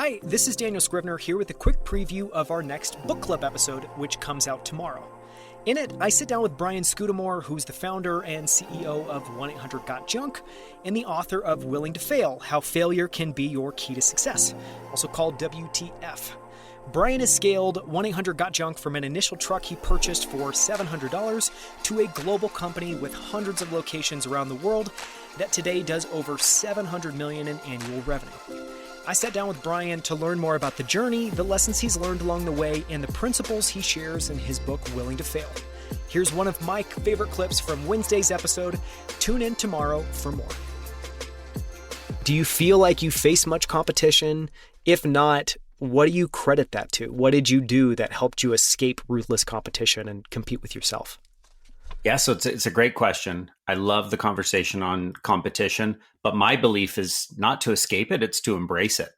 Hi, this is Daniel Scrivner here with a quick preview of our next book club episode, which comes out tomorrow. In it, I sit down with Brian Scudamore, who's the founder and CEO of 1-800-GOT-JUNK, and the author of Willing to Fail, How Failure Can Be Your Key to Success, also called WTF. Brian has scaled 1-800-GOT-JUNK from an initial truck he purchased for $700 to a global company with hundreds of locations around the world that today does over $700 million in annual revenue. I sat down with Brian to learn more about the journey, the lessons he's learned along the way, and the principles he shares in his book, Willing to Fail. Here's one of my favorite clips from Wednesday's episode. Tune in tomorrow for more. Do you feel like you face much competition? If not, what do you credit that to? What did you do that helped you escape ruthless competition and compete with yourself? Yeah, so it's a great question. I love the conversation on competition, but my belief is not to escape it, it's to embrace it.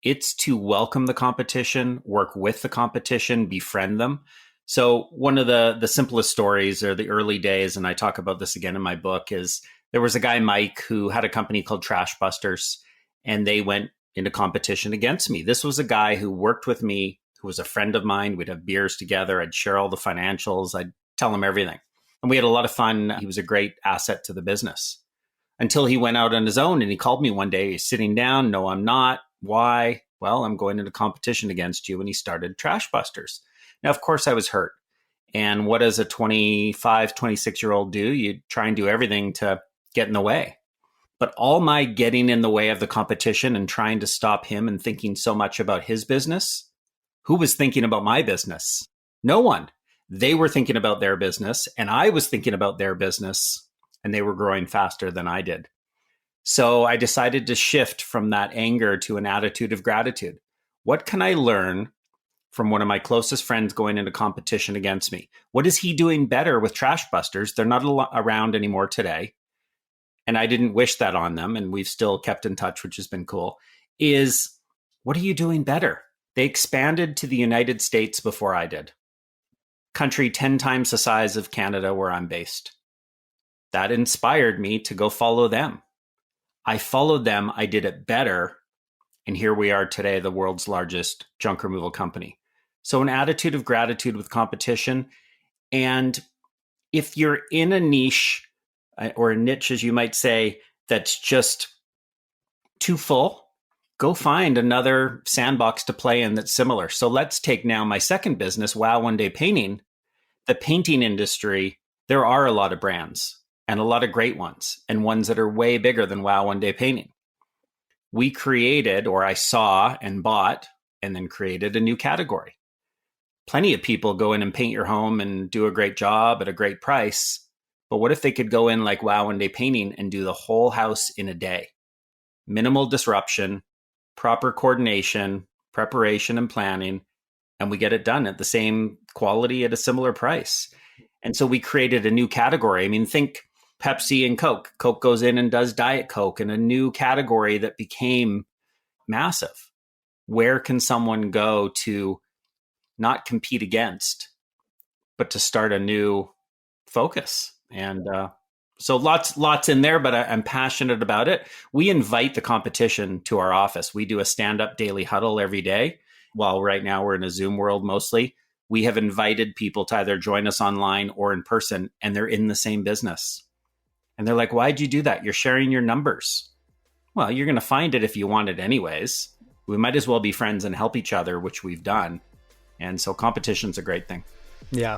It's to welcome the competition, work with the competition, befriend them. So one of the simplest stories are the early days, and I talk about this again in my book, is there was a guy, Mike, who had a company called Trash Busters, and they went into competition against me. This was a guy who worked with me, who was a friend of mine. We'd have beers together. I'd share all the financials. I'd tell him everything. And we had a lot of fun. He was a great asset to the business until he went out on his own. And he called me one day, he's sitting down. No, I'm not. Why? Well, I'm going into competition against you. And he started Trash Busters. Now, of course, I was hurt. And what does a 25, 26-year-old do? You try and do everything to get in the way. But all my getting in the way of the competition and trying to stop him and thinking so much about his business, who was thinking about my business? No one. They were thinking about their business, and I was thinking about their business, and they were growing faster than I did. So I decided to shift from that anger to an attitude of gratitude. What can I learn from one of my closest friends going into competition against me? What is he doing better with Trash Busters? They're not around anymore today, and I didn't wish that on them, and we've still kept in touch, which has been cool, is what are you doing better? They expanded to the United States before I did. Country 10 times the size of Canada where I'm based. That inspired me to go follow them. I followed them. I did it better. And here we are today, the world's largest junk removal company. So an attitude of gratitude with competition. And if you're in a niche or a niche, as you might say, that's just too full, go find another sandbox to play in that's similar. So let's take now my second business, Wow One Day Painting. The painting industry, there are a lot of brands and a lot of great ones and ones that are way bigger than Wow One Day Painting. We created, or I saw and bought and then created a new category. Plenty of people go in and paint your home and do a great job at a great price. But what if they could go in like Wow One Day Painting and do the whole house in a day? Minimal disruption, proper coordination, preparation, and planning, and we get it done at the same quality at a similar price. And so we created a new category. I mean, think Pepsi and Coke. Coke goes in and does Diet Coke, and a new category that became massive. Where can someone go to not compete against, but to start a new focus? And so lots in there, but I'm passionate about it. We invite the competition to our office. We do a stand-up daily huddle every day. While right now we're in a Zoom world mostly, we have invited people to either join us online or in person, and they're in the same business. And they're like, why'd you do that? You're sharing your numbers. Well, you're going to find it if you want it anyways. We might as well be friends and help each other, which we've done. And so competition's a great thing. Yeah,